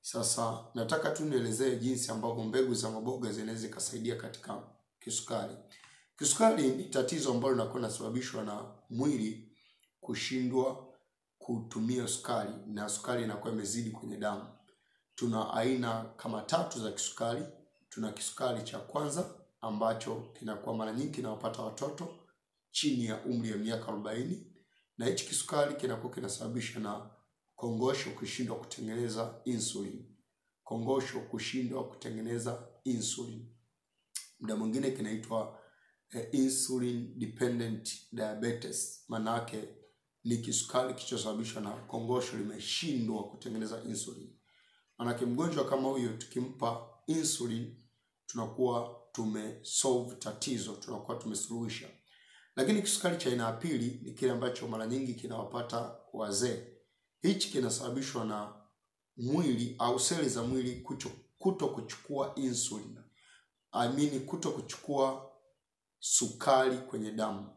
Sasa nataka tu nielezee jinsi ambavyo mbegu za maboga zinaweza kusaidia katika kisukari. Kisukari ni tatizo ambalo linakuwa linasababishwa na mwili kushindwa kutumia sukari, na sukari inakuwa imezidi kwenye damu. Tuna aina kama 3 za kisukari. Tuna kisukari cha kwanza ambacho kinakuwa mara nyingi kinawapata watoto chini ya umri ya miaka 40, na hichi kisukari kinakuwa kinasababishwa na kongosho kushindwa kutengeneza insulin. Kongosho kushindwa kutengeneza insulin. Muda mwingine kinaitwa insulin dependent diabetes. Manake ni kisukari kilichosababishwa na kongosho limeshindwa kutengeneza insulin. Manake mgonjwa kama huyo tukimpa insulin tunakuwa tumesolve tatizo, tunakuwa tumesuluhisha. Lakini kisukari cha aina ya pili ni kile ambacho mara nyingi kinawapata wazee. Hichi kinasababishwa na mwili au seli za mwili kuto kuchukua insulin. Kuto kuchukua sukari kwenye damu.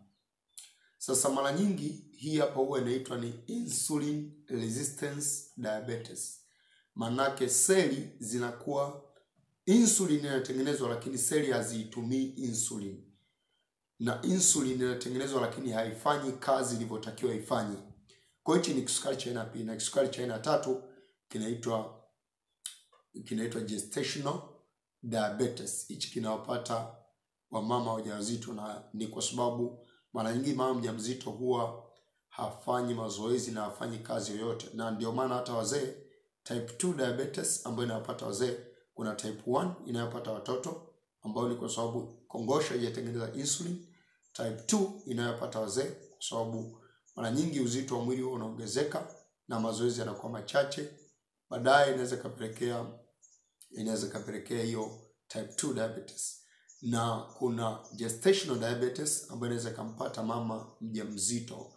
Sasa mara nyingi hii hapa huwa inaitwa ni insulin resistance diabetes. Manake seli zinakuwa insulin inatengenezwa lakini seli hazitumii insulin. Na insulin inatengenezwa lakini haifanyi kazi ilivyotakiwa ifanye. Kwa hiyo ni kisukari cha aina ya pili. Na kisukari cha aina ya 3 kinaitwa gestational diabetes. Hichi kinawapata wamama wajawazito, na ni kwa sababu mara nyingi mama mjamzito huwa hafanyi mazoezi na hafanyi kazi yoyote. Na ndio maana hata wazee, type 2 diabetes ambayo inawapata wazee, kuna type 1 inayopata watoto ambayo ni kwa sababu kongosho haijatengeneza insulin. Type 2 inayopata wazee kwa sababu mara nyingi uzito wa mwili unaongezeka na mazoezi yanakuwa machache. Baadaye inaweza kapelekea hiyo type 2 diabetes. Na kuna gestational diabetes ambayo inaweza kumpata mama mjamzito